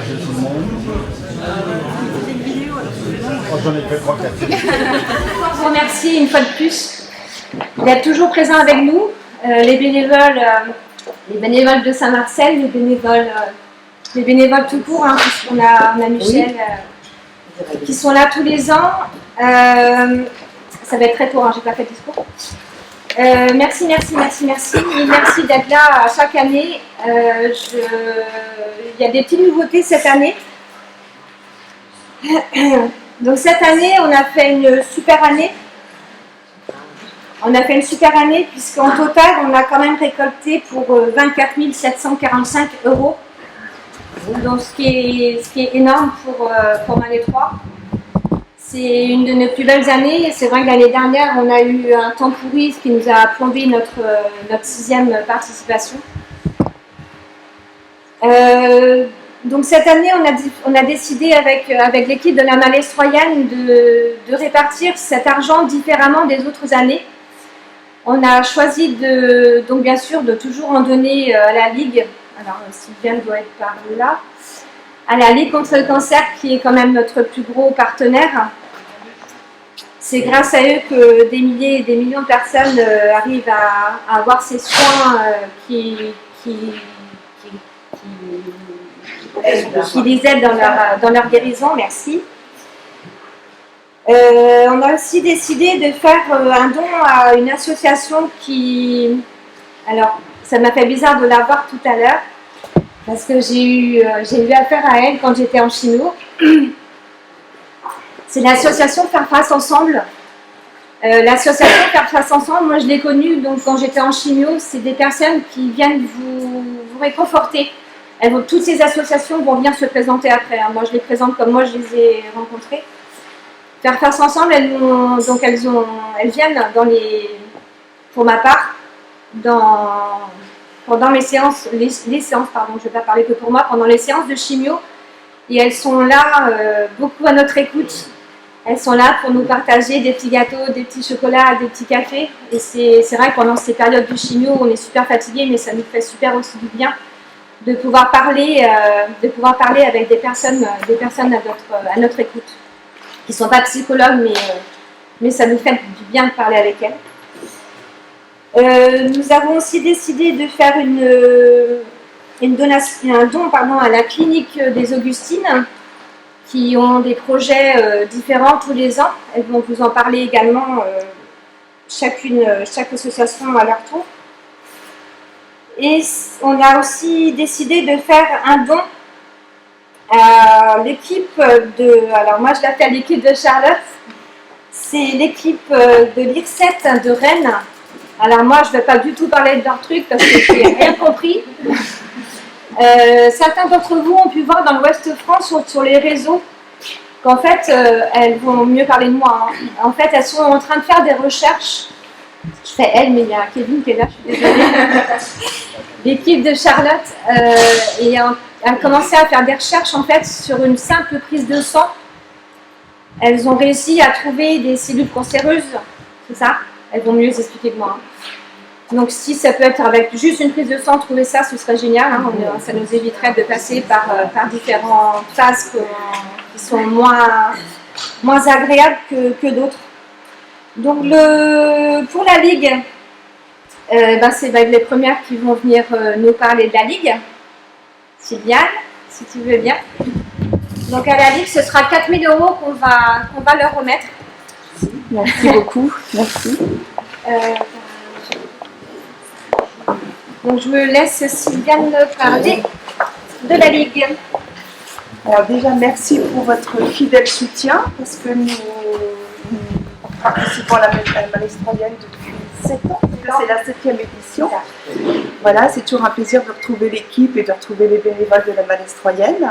de tout le monde. Oh, j'en ai fait 3-4. Je vous remercie une fois de plus d'être toujours présents avec nous, les bénévoles de Saint-Marcel, les bénévoles tout court, hein, puisqu'on a Michel qui sont là tous les ans. Ça va être très court, hein, j'ai pas fait de discours. Merci d'être là chaque année. Il y a des petites nouveautés cette année. Donc cette année, on a fait une super année. Puisqu'en total, on a quand même récolté pour 24 745 €. Donc ce qui est énorme pour Malétroit. C'est une de nos plus belles années. C'est vrai que l'année dernière, on a eu un temps pourri, ce qui nous a plombé notre 6e participation. Donc cette année, on a décidé avec l'équipe de la Malestroyenne de répartir cet argent différemment des autres années. On a choisi donc bien sûr de toujours en donner à la Ligue. Alors Sylviane doit être par là. À la Ligue contre le cancer, qui est quand même notre plus gros partenaire. C'est grâce à eux que des milliers et des millions de personnes arrivent à avoir ces soins qui les aident dans leur guérison. Merci. On a aussi décidé de faire un don à une association qui... Alors, ça m'a fait bizarre de la voir tout à l'heure, parce que j'ai eu affaire à elle quand j'étais en chino. C'est l'association Faire Face Ensemble. L'association Faire Face Ensemble, moi je l'ai connue donc, quand j'étais en chimio. C'est des personnes qui viennent vous réconforter. Toutes ces associations vont venir se présenter après. Hein. Moi je les présente comme moi je les ai rencontrées. Faire Face Ensemble, elles viennent pour ma part, pendant les séances, je ne vais pas parler que pour moi, pendant les séances de chimio. Et elles sont là beaucoup à notre écoute. Elles sont là pour nous partager des petits gâteaux, des petits chocolats, des petits cafés. Et c'est vrai que pendant ces périodes de chimio, on est super fatigué, mais ça nous fait super aussi du bien de pouvoir parler avec des personnes à notre écoute, qui ne sont pas psychologues, mais ça nous fait du bien de parler avec elles. Nous avons aussi décidé de faire un don à la clinique des Augustines, qui ont des projets différents tous les ans. Elles vont vous en parler également, chaque association à leur tour. Et on a aussi décidé de faire un don à l'équipe alors moi je l'appelle l'équipe de Charlotte, c'est l'équipe de l'IRSET de Rennes. Alors moi je ne vais pas du tout parler de leur truc parce que je n'ai rien compris. Certains d'entre vous ont pu voir dans l'Ouest de France sur les réseaux qu'en fait, elles vont mieux parler de moi. Hein. En fait, elles sont en train de faire des recherches. Je fais elle, mais il y a Kevin qui est là, je suis désolée. L'équipe de Charlotte a commencé à faire des recherches en fait sur une simple prise de sang. Elles ont réussi à trouver des cellules cancéreuses, c'est ça? Elles vont mieux expliquer que moi. Hein. Donc si ça peut être avec juste une prise de sang, trouver ça, ce serait génial. Hein. Ça nous éviterait de passer par différentes phases qui sont moins agréables que d'autres. Donc pour la Ligue, c'est les premières qui vont venir nous parler de la Ligue. Sylviane, si tu veux bien. Donc à la Ligue, ce sera 4 000 € qu'on va leur remettre. Merci beaucoup, merci. Donc je me laisse Sylviane parler de la Ligue. Alors déjà, merci pour votre fidèle soutien, parce que nous participons à la Malestroyenne depuis 7 ans. C'est la 7e édition. Voilà, c'est toujours un plaisir de retrouver l'équipe et de retrouver les bénévoles de la Malestroyenne.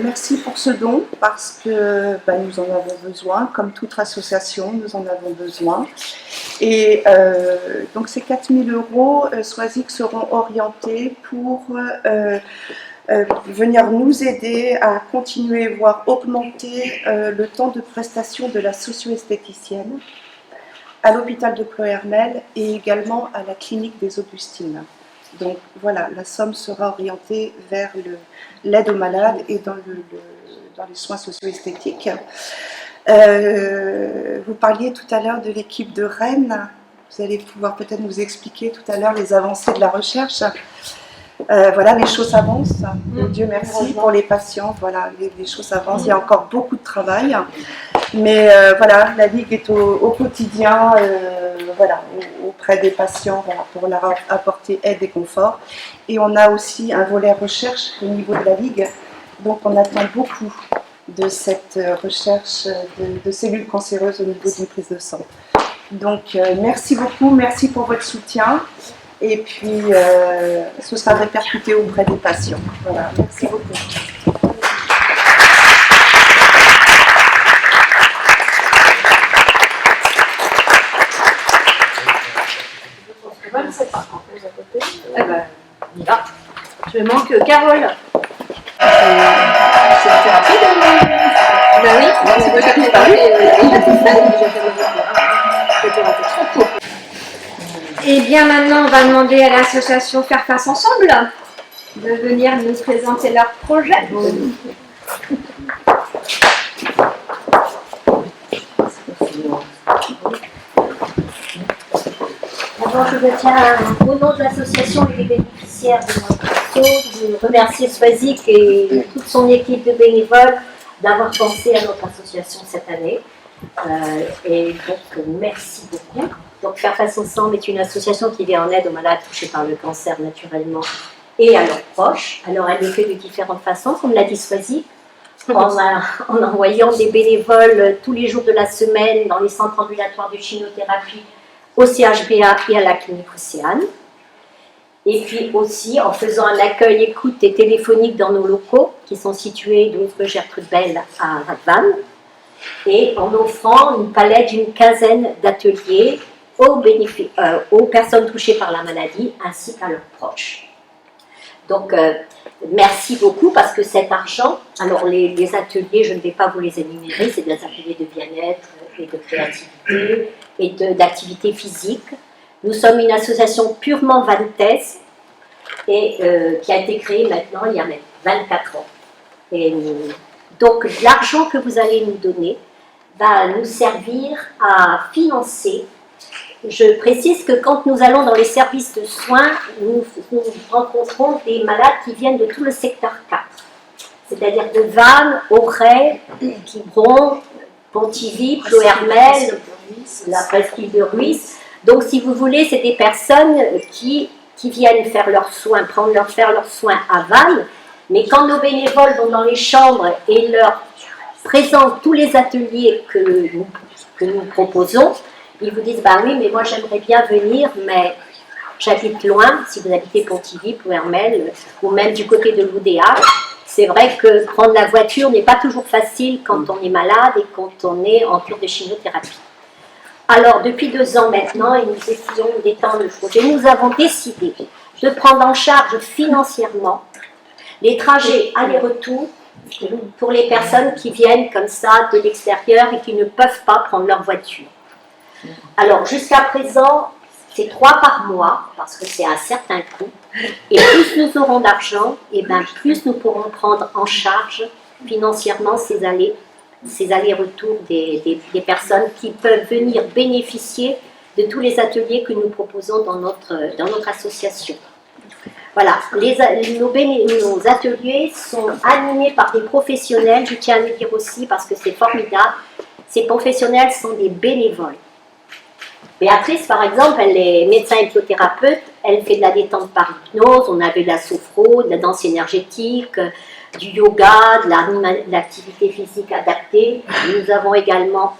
Merci pour ce don, parce que nous en avons besoin, comme toute association, nous en avons besoin. Et donc ces 4 000 € Soisic seront orientés pour venir nous aider à continuer, voire augmenter le temps de prestation de la socio-esthéticienne à l'hôpital de Ploërmel et également à la clinique des Augustines. Donc voilà, la somme sera orientée vers l'aide aux malades et dans les soins socio-esthétiques. Vous parliez tout à l'heure de l'équipe de Rennes. Vous allez pouvoir peut-être nous expliquer tout à l'heure les avancées de la recherche. Voilà, les choses avancent. Dieu merci pour les patients. Voilà, les choses avancent. Il y a encore beaucoup de travail. Mais voilà, la Ligue est au quotidien voilà, auprès des patients voilà, pour leur apporter aide et confort. Et on a aussi un volet recherche au niveau de la Ligue. Donc on attend beaucoup de cette recherche de cellules cancéreuses au niveau d'une prise de sang. Donc merci beaucoup, merci pour votre soutien. Et puis ce sera répercuté auprès des patients. Voilà, merci beaucoup. Eh ben, on y va. Je manque Carole. C'était rapide. Ben oui, C'est moi qui ai parlé. Et bien maintenant, on va demander à l'association Faire Face Ensemble de venir nous présenter leur projet. D'abord, je tiens, au nom de l'association et des bénéficiaires de notre asso, de remercier Swazik et toute son équipe de bénévoles d'avoir pensé à notre association cette année. Et donc, merci beaucoup. Donc, Faire Face Ensemble est une association qui vient en aide aux malades touchés par le cancer naturellement et à leurs proches. Alors, elle le fait de différentes façons, comme l'a dit Swazik, en envoyant des bénévoles tous les jours de la semaine dans les centres ambulatoires de chimiothérapie au CHBA et à la clinique Océane. Et puis aussi en faisant un accueil écoute et téléphonique dans nos locaux qui sont situés 12 rue Gertrude Bell à Vannes et en offrant une palette d'une quinzaine d'ateliers aux personnes touchées par la maladie ainsi qu'à leurs proches. Donc merci beaucoup parce que cet argent, alors les ateliers, je ne vais pas vous les énumérer, c'est des ateliers de bien-être et de créativité et d'activité physique. Nous sommes une association purement vantaise et qui a été créée maintenant il y a même 24 ans. Et donc l'argent que vous allez nous donner va nous servir à financer. Je précise que quand nous allons dans les services de soins, nous rencontrons des malades qui viennent de tout le secteur 4, c'est-à-dire de Vannes, Auray, Quiberon, Pontivy, Ploërmel, la presqu'île de Ruisse. Donc, si vous voulez, c'est des personnes qui viennent faire leurs soins, faire leurs soins à Vannes, mais quand nos bénévoles vont dans les chambres et leur présentent tous les ateliers que nous proposons, ils vous disent, bah oui, mais moi j'aimerais bien venir, mais j'habite loin, si vous habitez Pontivy, Ploërmel, ou même du côté de l'Oudéa. C'est vrai que prendre la voiture n'est pas toujours facile quand on est malade et quand on est en cure de chimiothérapie. Alors, depuis 2 ans maintenant, et nous essayons d'étendre le projet, nous avons décidé de prendre en charge financièrement les trajets aller-retour pour les personnes qui viennent comme ça de l'extérieur et qui ne peuvent pas prendre leur voiture. Alors, jusqu'à présent, c'est 3 par mois, parce que c'est un certain coût. Et plus nous aurons d'argent, et bien plus nous pourrons prendre en charge financièrement ces allers-retours des personnes qui peuvent venir bénéficier de tous les ateliers que nous proposons dans notre association. Voilà, nos ateliers sont animés par des professionnels, je tiens à le dire aussi parce que c'est formidable. Ces professionnels sont des bénévoles. Béatrice, par exemple, elle est médecin hypnothérapeute, elle fait de la détente par hypnose, on avait de la sophro, de la danse énergétique, du yoga, de l'activité physique adaptée. Nous avons également,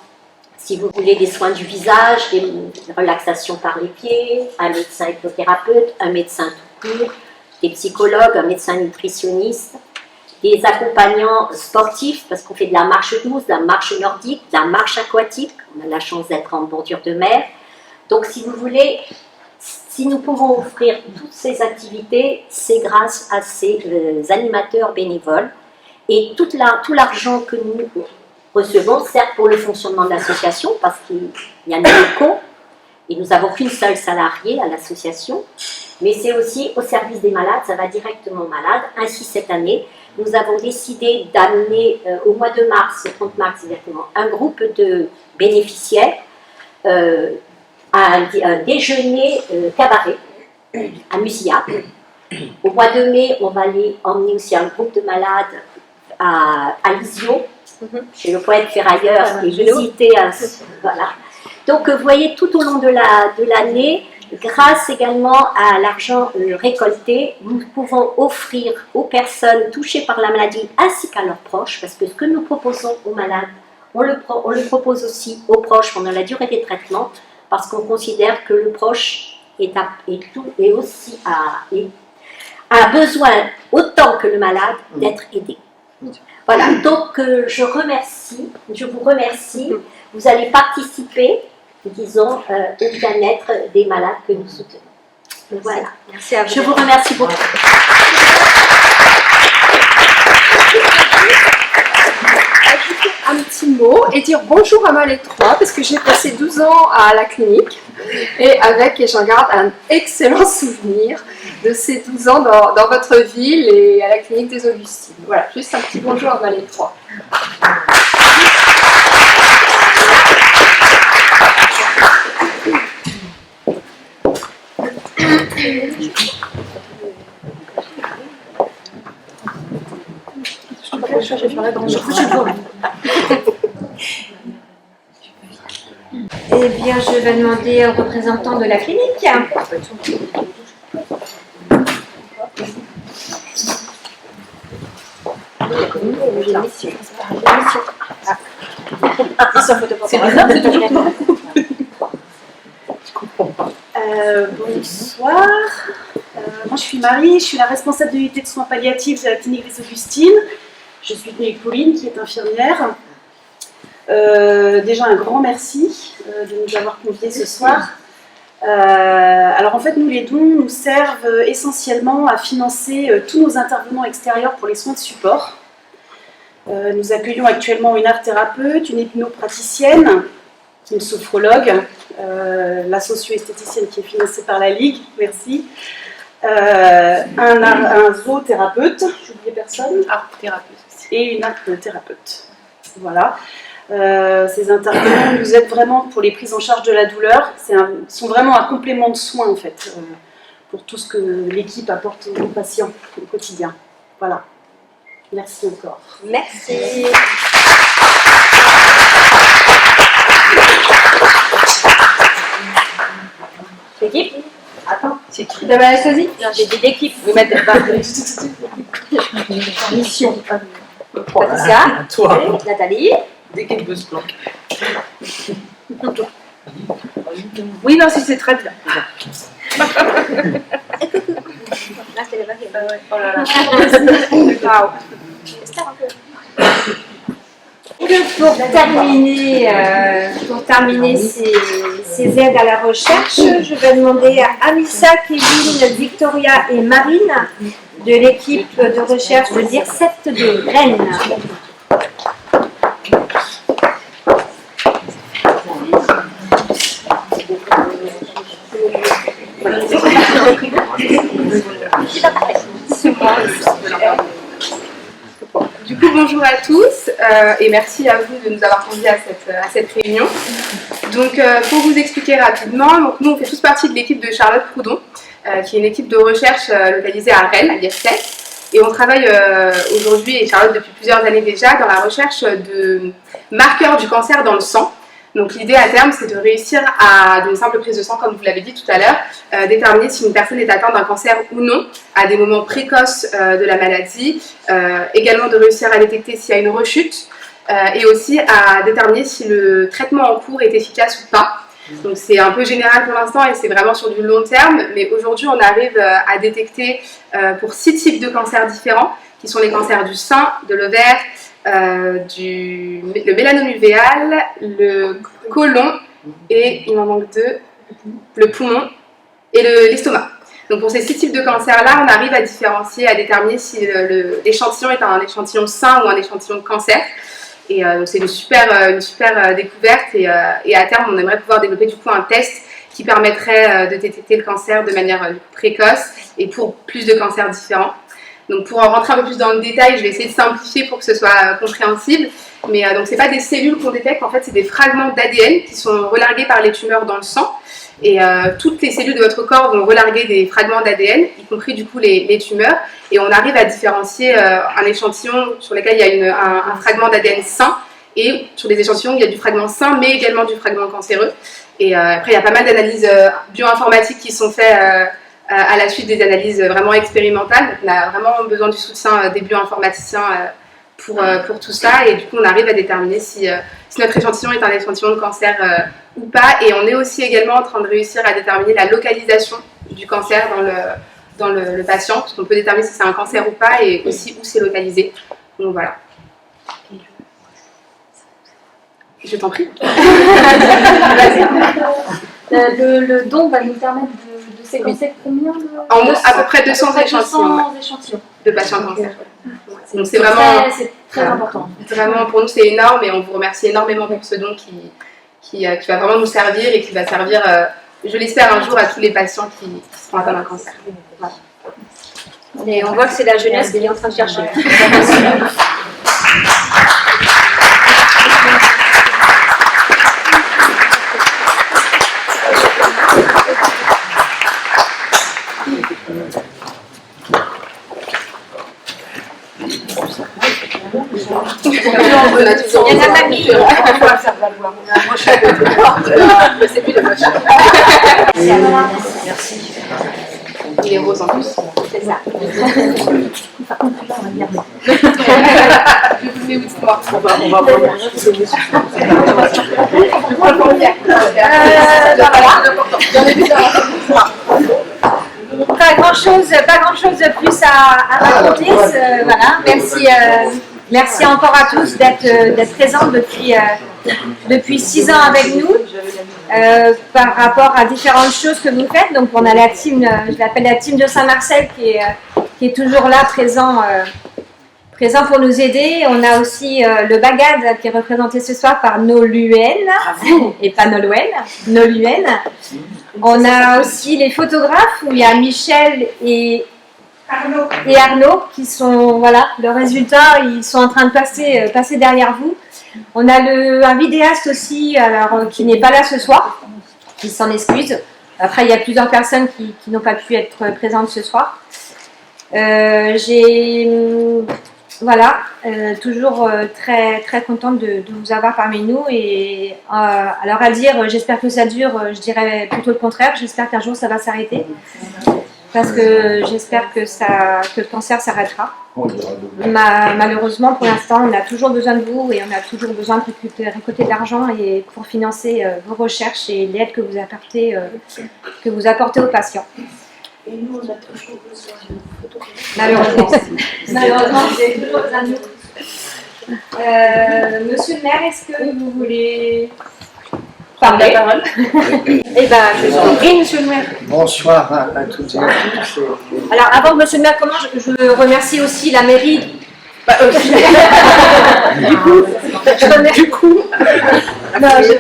si vous voulez, des soins du visage, des relaxations par les pieds, un médecin hypnothérapeute, un médecin tout court, des psychologues, un médecin nutritionniste, des accompagnants sportifs, parce qu'on fait de la marche douce, de la marche nordique, de la marche aquatique, on a la chance d'être en bordure de mer. Donc, si vous voulez, si nous pouvons offrir toutes ces activités, c'est grâce à ces animateurs bénévoles. Et tout l'argent que nous recevons, certes pour le fonctionnement de l'association, parce qu'il y a nos locaux, et nous n'avons qu'une seule salariée à l'association, mais c'est aussi au service des malades, ça va directement aux malades. Ainsi, cette année, nous avons décidé d'amener au mois de mars, le 30 mars exactement, un groupe de bénéficiaires à un déjeuner cabaret à Musia. Au mois de mai, on va aller emmener aussi un groupe de malades à Lisieux, chez le poète ferrailleur qui est visité. Voilà. Donc, vous voyez, tout au long de l'année, grâce également à l'argent récolté, nous pouvons offrir aux personnes touchées par la maladie ainsi qu'à leurs proches, parce que ce que nous proposons aux malades, on le propose aussi aux proches pendant la durée des traitements, parce qu'on considère que le proche a besoin, autant que le malade, d'être aidé. Voilà, donc je vous remercie. Vous allez participer, disons, au bien-être des malades que nous soutenons. Voilà. Merci à vous. Je vous remercie beaucoup. Un petit mot et dire bonjour à Mal 3 parce que j'ai passé 12 ans à la clinique et j'en garde un excellent souvenir de ces 12 ans dans votre ville et à la clinique des Augustines. Voilà, juste un petit bonjour à Mal 3. Eh bien, je vais demander au représentant de la clinique. Bonsoir, moi je suis Marie, je suis la responsable de l'unité de soins palliatifs de la clinique des Augustines. Je suis venue avec Pauline qui est infirmière. Déjà un grand merci de nous avoir conviés ce soir. Alors en fait nous les dons nous servent essentiellement à financer tous nos intervenants extérieurs pour les soins de support. Nous accueillons actuellement une art thérapeute, une hypnopraticienne, une sophrologue, la socio-esthéticienne qui est financée par la Ligue, merci, un zoothérapeute, j'oublie personne, et une art thérapeute. Voilà. Ces intervenants nous aident vraiment pour les prises en charge de la douleur. Sont vraiment un complément de soins en fait, pour tout ce que l'équipe apporte aux patients au quotidien. Voilà. Merci encore. Merci. L'équipe? Attends, De Anastasie? j'ai dit l'équipe. Vous mettez mission. Patricia? Toi. Nathalie? Dès qu'elle veut se planquer. Oui, non, si c'est très bien. Pour terminer ces aides à la recherche, je vais demander à Anissa, Kevin, Victoria et Marine de l'équipe de recherche de DIRCET de Rennes. Du coup, bonjour à tous et merci à vous de nous avoir conviés à cette réunion. Donc, pour vous expliquer rapidement, donc, nous on fait tous partie de l'équipe de Charlotte Proudhon, qui est une équipe de recherche localisée à Rennes, à l'IRCET. Et on travaille aujourd'hui, et Charlotte depuis plusieurs années déjà, dans la recherche de marqueurs du cancer dans le sang. Donc l'idée à terme, c'est de réussir à, d'une simple prise de sang, comme vous l'avez dit tout à l'heure, déterminer si une personne est atteinte d'un cancer ou non à des moments précoces de la maladie, également de réussir à détecter s'il y a une rechute, et aussi à déterminer si le traitement en cours est efficace ou pas. Donc c'est un peu général pour l'instant et c'est vraiment sur du long terme, mais aujourd'hui on arrive à détecter pour 6 types de cancers différents, qui sont les cancers du sein, de l'ovaire, le mélanome uvéal, le côlon et, il m'en manque 2, le poumon et l'estomac. Donc pour ces 6 types de cancers-là, on arrive à différencier, à déterminer si l'échantillon est un échantillon sain ou un échantillon de cancer. Et donc c'est une super découverte et à terme on aimerait pouvoir développer du coup un test qui permettrait de détecter le cancer de manière précoce et pour plus de cancers différents. Donc pour en rentrer un peu plus dans le détail, je vais essayer de simplifier pour que ce soit compréhensible. Mais donc c'est pas des cellules qu'on détecte, en fait c'est des fragments d'ADN qui sont relargués par les tumeurs dans le sang. Et toutes les cellules de votre corps vont relarguer des fragments d'ADN, y compris du coup les tumeurs. Et on arrive à différencier un échantillon sur lequel il y a un fragment d'ADN sain et sur des échantillons il y a du fragment sain mais également du fragment cancéreux. Et après il y a pas mal d'analyses bioinformatiques qui sont faites à la suite des analyses vraiment expérimentales. Donc, on a vraiment besoin du soutien des bioinformaticiens pour tout ça, et du coup on arrive à déterminer si notre échantillon est un échantillon de cancer ou pas. Et on est aussi également en train de réussir à déterminer la localisation du cancer dans le patient, parce qu'on peut déterminer si c'est un cancer ou pas et aussi où c'est localisé. Donc voilà. Je t'en prie. Le don va nous permettre de séquencer combien À peu près 200 échantillons de patients cancer. Donc c'est vraiment très important. Vraiment, pour nous, c'est énorme et on vous remercie énormément pour ce don qui va vraiment nous servir et qui va servir, je l'espère, un jour à tous les patients qui seront atteints d'un cancer. Voilà. Et on voit que c'est la jeunesse qui est en train de chercher. Il y en a pas mis. C'est plus de moche. Merci. Il est rose en plus. C'est ça. Je vous mets où de sport. On va Pas grand chose de plus à raconter. Voilà. Merci encore à tous d'être présents depuis 6 ans avec nous. Par rapport à différentes choses que vous faites. Donc on a la team, je l'appelle la team de Saint-Marcel qui est toujours là, présent pour nous aider. On a aussi le Bagad qui est représenté ce soir par Noluen, et pas Noluen, Noluen. On a aussi les photographes où il y a Michel et Arnaud qui sont, voilà, le résultat, ils sont en train de passer derrière vous. On a un vidéaste aussi, alors, qui n'est pas là ce soir, qui s'en excuse. Après, il y a plusieurs personnes qui n'ont pas pu être présentes ce soir. Toujours très, très contente de vous avoir parmi nous. Et alors à dire, j'espère que ça dure, je dirais plutôt le contraire. J'espère qu'un jour ça va s'arrêter. Parce que j'espère que le cancer s'arrêtera. Malheureusement, pour l'instant, on a toujours besoin de vous et on a toujours besoin de récolter de l'argent pour financer vos recherches et l'aide que vous apportez aux patients. Et nous, on a toujours besoin de photos. Malheureusement, j'ai toujours besoin de nous. Monsieur le maire, est-ce que vous voulez parler la parole? Eh bien, je vous en prie, monsieur le maire. Bonsoir à toutes et à tous. Alors, avant que monsieur le maire commence, je remercie aussi la mairie. Je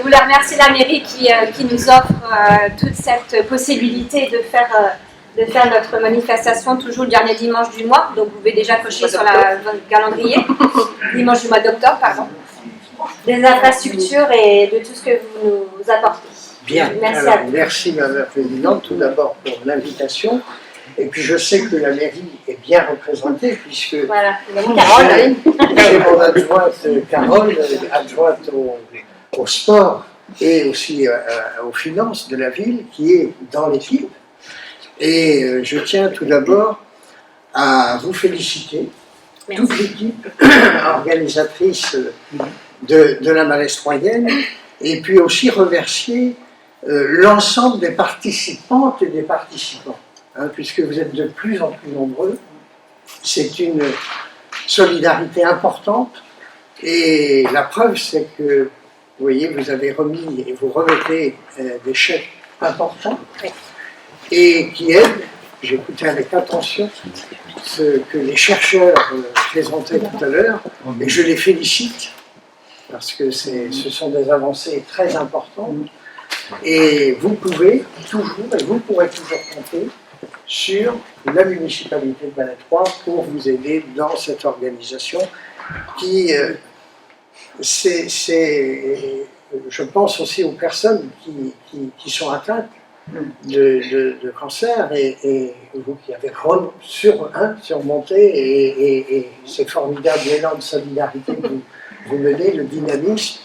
voulais remercier la mairie qui nous offre toute cette possibilité de faire notre manifestation toujours le dernier dimanche du mois. Donc, vous pouvez déjà cocher sur votre calendrier, dimanche du mois d'octobre, pardon. Des infrastructures et de tout ce que vous nous apportez. Bien, merci, alors, merci Madame la Présidente, tout d'abord pour l'invitation. Et puis je sais que la mairie est bien représentée puisque voilà, Carole, j'ai mon adjointe Carole, adjointe au sport et aussi aux finances de la ville qui est dans l'équipe. Et je tiens tout d'abord à vous féliciter, merci. Toute l'équipe organisatrice de la Malestroyenne, et puis aussi remercier l'ensemble des participantes et des participants, puisque vous êtes de plus en plus nombreux. C'est une solidarité importante, et la preuve c'est que, vous voyez, vous avez remis et vous remettez des chèques importants, et qui aident. J'ai écouté avec attention ce que les chercheurs présentaient tout à l'heure, et je les félicite, parce que ce sont des avancées très importantes. Et vous pouvez toujours, et vous pourrez toujours compter sur la municipalité de Valais 3 pour vous aider dans cette organisation qui, je pense aussi aux personnes qui sont atteintes de cancer et vous qui avez surmonté et c'est formidable l'élan de solidarité que vous menez, le dynamisme,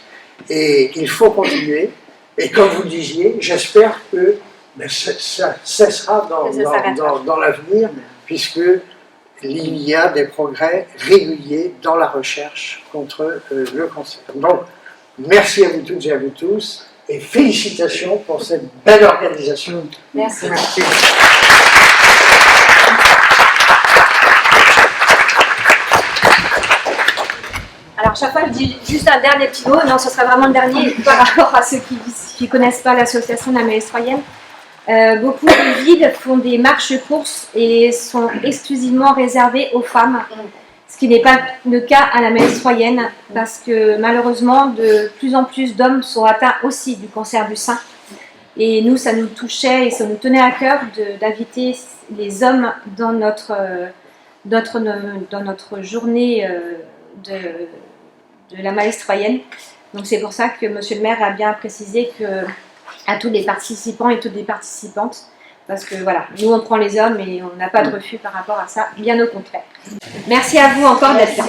et il faut continuer. Et comme vous disiez, j'espère que ça cessera dans l'avenir, puisque il y a des progrès réguliers dans la recherche contre le cancer. Donc, merci à vous toutes et à vous tous, et félicitations pour cette belle organisation. Merci. Alors, chaque fois, je dis juste un dernier petit mot. Non, ce sera vraiment le dernier par rapport à ceux qui ne connaissent pas l'association de la Malestroyenne. Beaucoup de villes font des marches-courses et sont exclusivement réservées aux femmes, ce qui n'est pas le cas à la Malestroyenne, parce que malheureusement, de plus en plus d'hommes sont atteints aussi du cancer du sein. Et nous, ça nous touchait et ça nous tenait à cœur d'inviter les hommes dans notre journée de la Malestroyenne. Donc c'est pour ça que Monsieur le maire a bien précisé que à tous les participants et toutes les participantes, parce que voilà, nous on prend les hommes et on n'a pas de refus par rapport à ça, bien au contraire. Merci à vous encore d'être là.